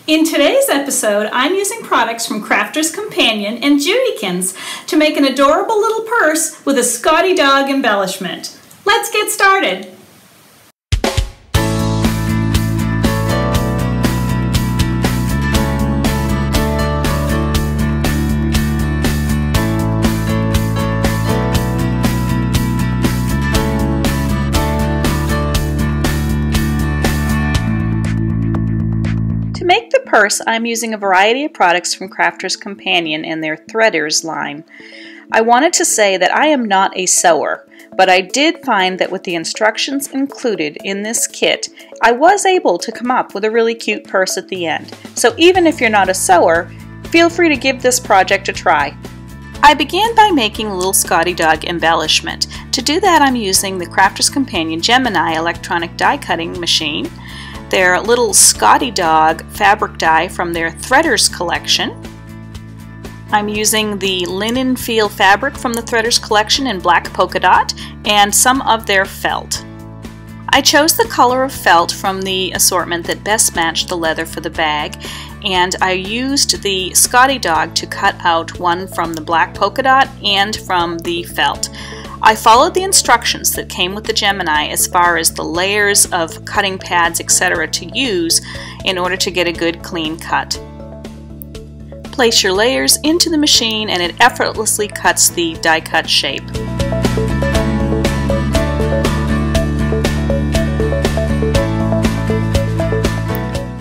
In today's episode, I'm using products from Crafter's Companion and Judykins to make an adorable little purse with a Scottie Dog embellishment. Let's get started! To make the purse, I'm using a variety of products from Crafter's Companion and their Threaders line. I wanted to say that I am not a sewer, but I did find that with the instructions included in this kit, I was able to come up with a really cute purse at the end. So even if you're not a sewer, feel free to give this project a try. I began by making a little Scottie Dog embellishment. To do that, I'm using the Crafter's Companion Gemini electronic die cutting machine, their little Scottie Dog fabric die from their Threaders collection. I'm using the linen feel fabric from the Threaders collection in black polka dot and some of their felt. I chose the color of felt from the assortment that best matched the leather for the bag, and I used the Scottie Dog to cut out one from the black polka dot and from the felt. I followed the instructions that came with the Gemini as far as the layers of cutting pads, etc. to use in order to get a good clean cut. Place your layers into the machine and it effortlessly cuts the die cut shape.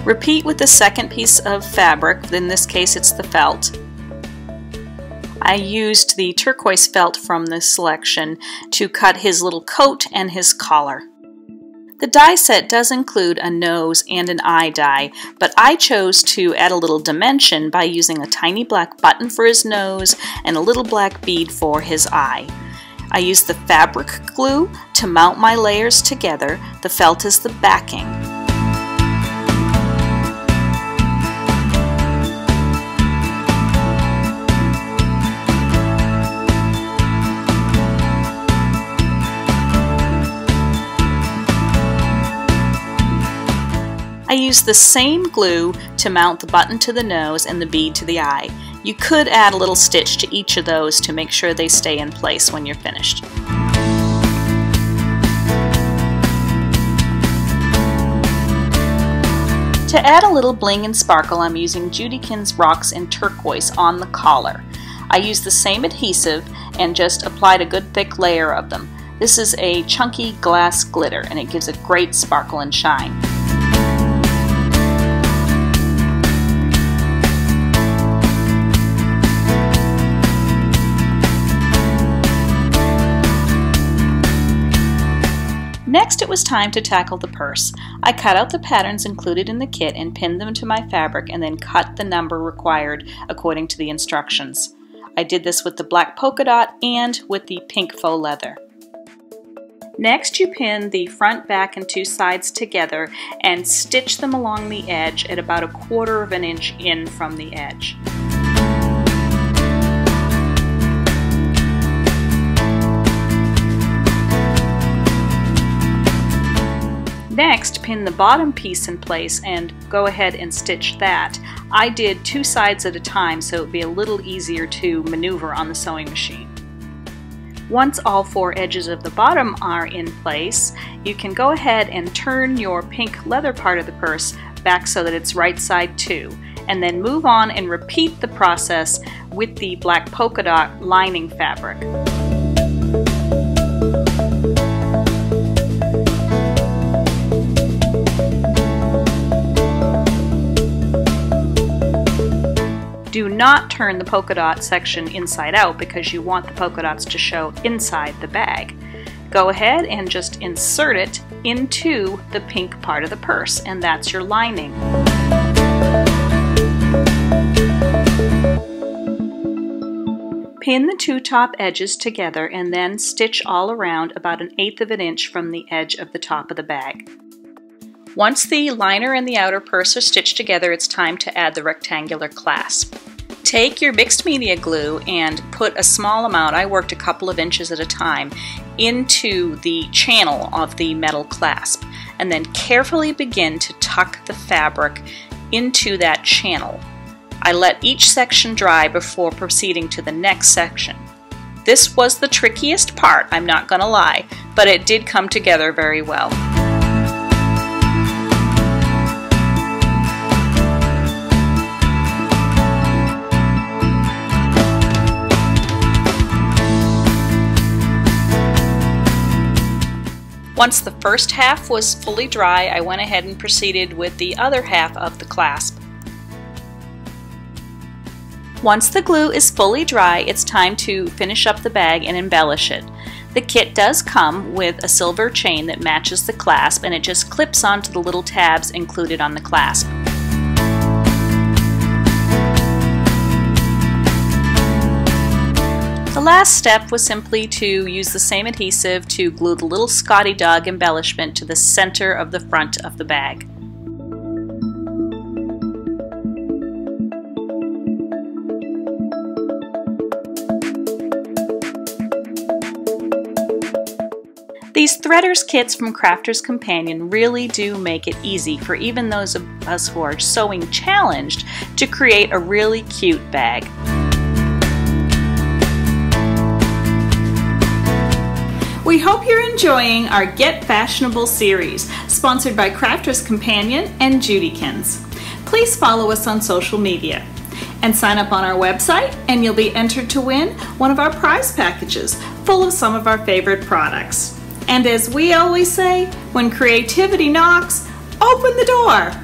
Repeat with the second piece of fabric, in this case it's the felt. I used the turquoise felt from this selection to cut his little coat and his collar. The die set does include a nose and an eye die, but I chose to add a little dimension by using a tiny black button for his nose and a little black bead for his eye. I used the fabric glue to mount my layers together. The felt is the backing. I used the same glue to mount the button to the nose and the bead to the eye. You could add a little stitch to each of those to make sure they stay in place when you're finished. To add a little bling and sparkle, I'm using Judykins Rocks in Turquoise on the collar. I used the same adhesive and just applied a good thick layer of them. This is a chunky glass glitter and it gives a great sparkle and shine. Next, it was time to tackle the purse. I cut out the patterns included in the kit and pinned them to my fabric and then cut the number required according to the instructions. I did this with the black polka dot and with the pink faux leather. Next, you pin the front, back, and two sides together and stitch them along the edge at about 1/4 of an inch in from the edge. Next, pin the bottom piece in place and go ahead and stitch that. I did 2 sides at a time so it would be a little easier to maneuver on the sewing machine. Once all 4 edges of the bottom are in place, you can go ahead and turn your pink leather part of the purse back so that it's right side too, and then move on and repeat the process with the black polka dot lining fabric. Do not turn the polka dot section inside out because you want the polka dots to show inside the bag. Go ahead and just insert it into the pink part of the purse, and that's your lining. Pin the 2 top edges together and then stitch all around about 1/8 of an inch from the edge of the top of the bag. Once the liner and the outer purse are stitched together, it's time to add the rectangular clasp. Take your mixed media glue and put a small amount, I worked a couple of inches at a time, into the channel of the metal clasp, and then carefully begin to tuck the fabric into that channel. I let each section dry before proceeding to the next section. This was the trickiest part, I'm not gonna lie, but it did come together very well. Once the first half was fully dry, I went ahead and proceeded with the other half of the clasp. Once the glue is fully dry, it's time to finish up the bag and embellish it. The kit does come with a silver chain that matches the clasp, and it just clips onto the little tabs included on the clasp. The last step was simply to use the same adhesive to glue the little Scottie Dog embellishment to the center of the front of the bag. These threaders kits from Crafter's Companion really do make it easy for even those of us who are sewing challenged to create a really cute bag. We hope you're enjoying our Get Fashionable series, sponsored by Crafter's Companion and Judykins. Please follow us on social media and sign up on our website, and you'll be entered to win one of our prize packages full of some of our favorite products. And as we always say, when creativity knocks, open the door!